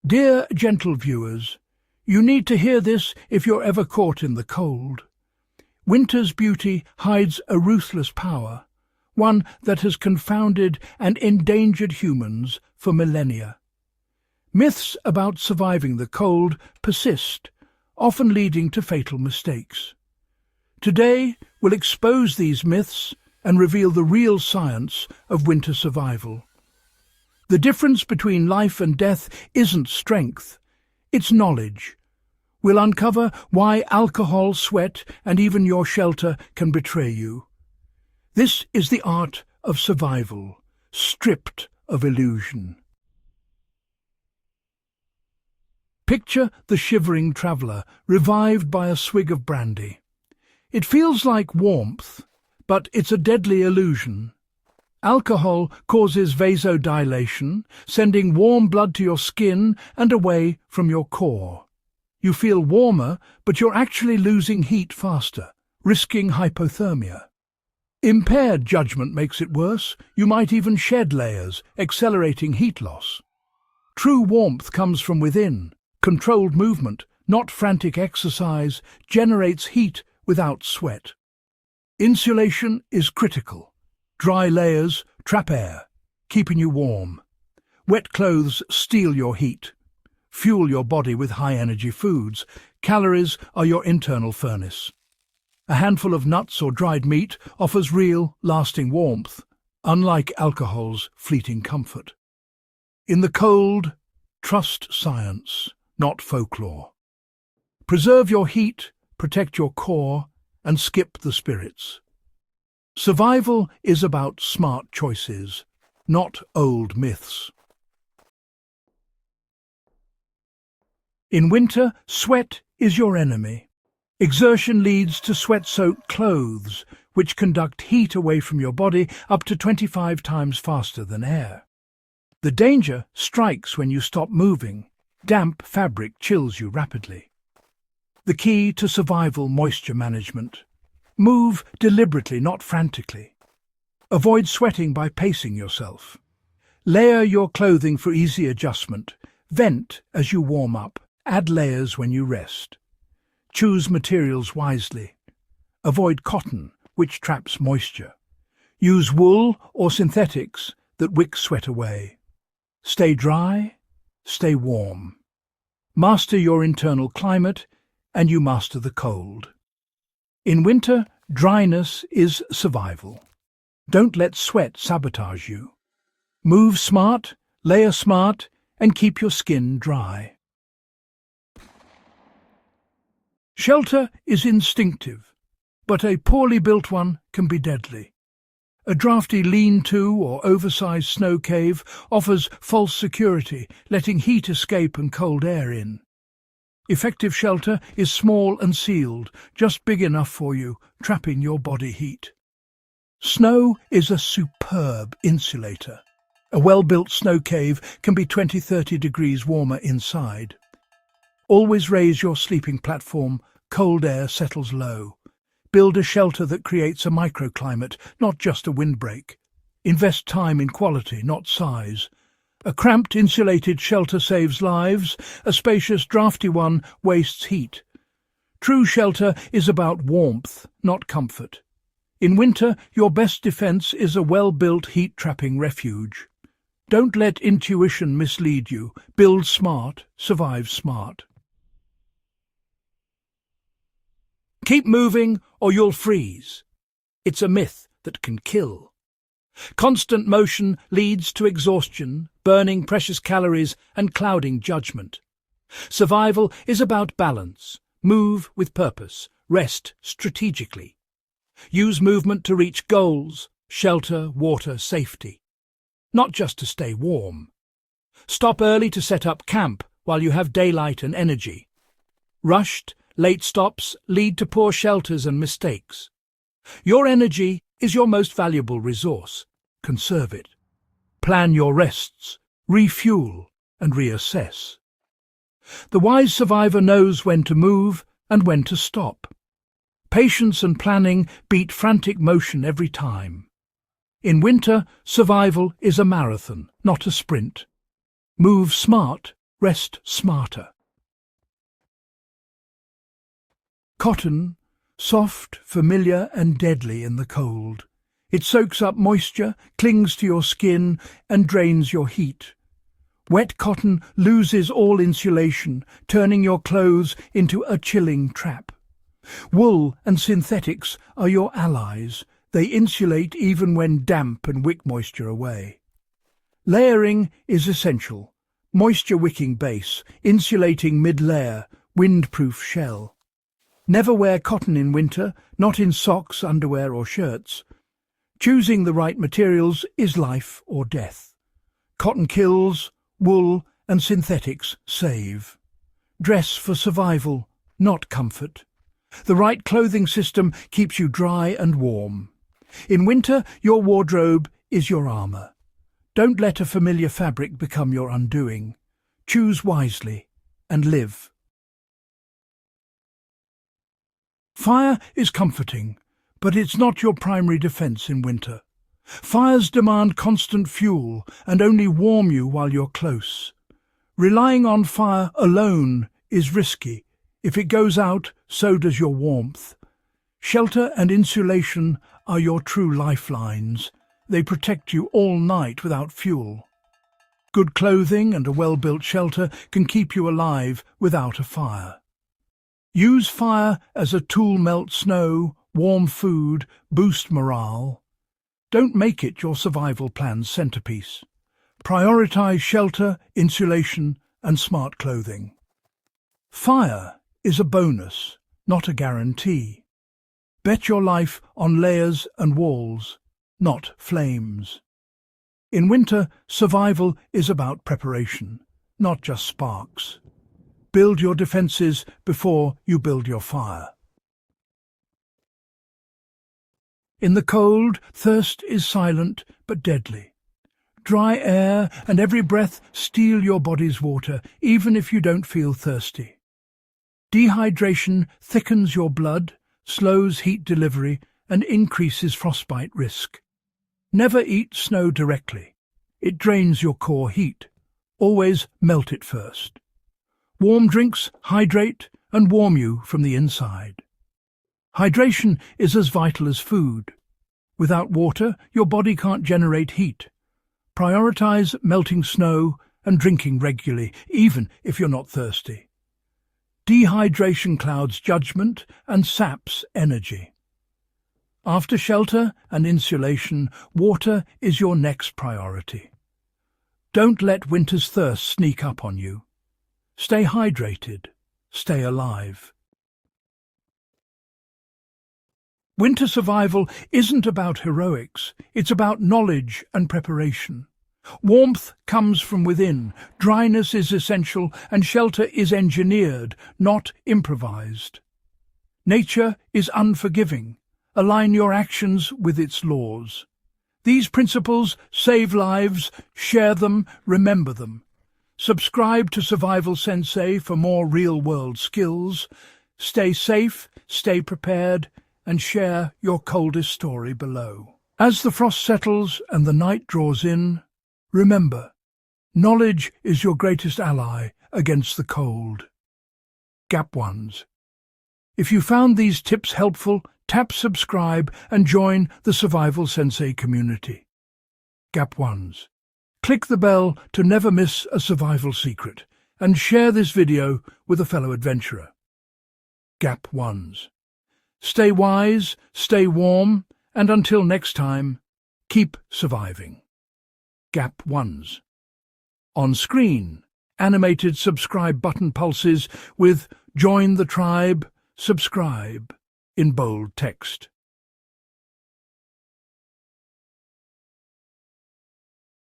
Dear gentle viewers, you need to hear this if you're ever caught in the cold. Winter's beauty hides a ruthless power, one that has confounded and endangered humans for millennia. Myths about surviving the cold persist, often leading to fatal mistakes. Today, we'll expose these myths and reveal the real science of winter survival. The difference between life and death isn't strength, it's knowledge. We'll uncover why alcohol, sweat, and even your shelter can betray you. This is the art of survival, stripped of illusion. Picture the shivering traveller, revived by a swig of brandy. It feels like warmth, but it's a deadly illusion. Alcohol causes vasodilation, sending warm blood to your skin and away from your core. You feel warmer, but you're actually losing heat faster, risking hypothermia. Impaired judgment makes it worse. You might even shed layers, accelerating heat loss. True warmth comes from within. Controlled movement, not frantic exercise, generates heat without sweat. Insulation is critical. Dry layers trap air, keeping you warm. Wet clothes steal your heat. Fuel your body with high-energy foods. Calories are your internal furnace. A handful of nuts or dried meat offers real, lasting warmth, unlike alcohol's fleeting comfort. In the cold, trust science, not folklore. Preserve your heat, protect your core, and skip the spirits. Survival is about smart choices, not old myths. In winter, sweat is your enemy. Exertion leads to sweat-soaked clothes, which conduct heat away from your body up to 25 times faster than air. The danger strikes when you stop moving. Damp fabric chills you rapidly. The key to survival: moisture management. Move deliberately, not frantically. Avoid sweating by pacing yourself. Layer your clothing for easy adjustment. Vent as you warm up. Add layers when you rest. Choose materials wisely. Avoid cotton, which traps moisture. Use wool or synthetics that wick sweat away. Stay dry, stay warm. Master your internal climate, and you master the cold. In winter, dryness is survival. Don't let sweat sabotage you. Move smart, layer smart, and keep your skin dry. Shelter is instinctive, but a poorly built one can be deadly. A drafty lean-to or oversized snow cave offers false security, letting heat escape and cold air in. Effective shelter is small and sealed, just big enough for you, trapping your body heat. Snow is a superb insulator. A well-built snow cave can be 20–30 degrees warmer inside. Always raise your sleeping platform. Cold air settles low. Build a shelter that creates a microclimate, not just a windbreak. Invest time in quality, not size. A cramped, insulated shelter saves lives. A spacious, drafty one wastes heat. True shelter is about warmth, not comfort. In winter, your best defense is a well-built, heat-trapping refuge. Don't let intuition mislead you. Build smart, survive smart. Keep moving or you'll freeze. It's a myth that can kill. Constant motion leads to exhaustion, burning precious calories and clouding judgment. Survival is about balance. Move with purpose. Rest strategically. Use movement to reach goals: shelter, water, safety. Not just to stay warm. Stop early to set up camp while you have daylight and energy. Rushed, late stops lead to poor shelters and mistakes. Your energy is your most valuable resource. Conserve it. Plan your rests, refuel, and reassess. The wise survivor knows when to move and when to stop. Patience and planning beat frantic motion every time. In winter, survival is a marathon, not a sprint. Move smart, rest smarter. Cotton, soft, familiar and deadly in the cold. It soaks up moisture, clings to your skin and drains your heat. Wet cotton loses all insulation, turning your clothes into a chilling trap. Wool and synthetics are your allies. They insulate even when damp and wick moisture away. Layering is essential. Moisture-wicking base, insulating mid-layer, windproof shell. Never wear cotton in winter, not in socks, underwear or shirts. Choosing the right materials is life or death. Cotton kills, wool and synthetics save. Dress for survival, not comfort. The right clothing system keeps you dry and warm. In winter, your wardrobe is your armour. Don't let a familiar fabric become your undoing. Choose wisely and live. Fire is comforting, but it's not your primary defence in winter. Fires demand constant fuel and only warm you while you're close. Relying on fire alone is risky. If it goes out, so does your warmth. Shelter and insulation are your true lifelines. They protect you all night without fuel. Good clothing and a well-built shelter can keep you alive without a fire. Use fire as a tool, melt snow, warm food, boost morale. Don't make it your survival plan's centerpiece. Prioritize shelter, insulation, and smart clothing. Fire is a bonus, not a guarantee. Bet your life on layers and walls, not flames. In winter, survival is about preparation, not just sparks. Build your defences before you build your fire. In the cold, thirst is silent but deadly. Dry air and every breath steal your body's water, even if you don't feel thirsty. Dehydration thickens your blood, slows heat delivery, and increases frostbite risk. Never eat snow directly. It drains your core heat. Always melt it first. Warm drinks hydrate and warm you from the inside. Hydration is as vital as food. Without water, your body can't generate heat. Prioritize melting snow and drinking regularly, even if you're not thirsty. Dehydration clouds judgment and saps energy. After shelter and insulation, water is your next priority. Don't let winter's thirst sneak up on you. Stay hydrated. Stay alive. Winter survival isn't about heroics. It's about knowledge and preparation. Warmth comes from within, dryness is essential, and shelter is engineered, not improvised. Nature is unforgiving. Align your actions with its laws. These principles save lives. Share them, remember them. Subscribe to Survival Sensei for more real-world skills. Stay safe, stay prepared, and share your coldest story below. As the frost settles and the night draws in, remember, knowledge is your greatest ally against the cold. Gap Ones. If you found these tips helpful, tap subscribe and join the Survival Sensei community. Gap Ones. Click the bell to never miss a survival secret, and share this video with a fellow adventurer. Gap Ones. Stay wise, stay warm, and until next time, keep surviving. Gap Ones. On screen, animated subscribe button pulses with Join the Tribe, Subscribe in bold text.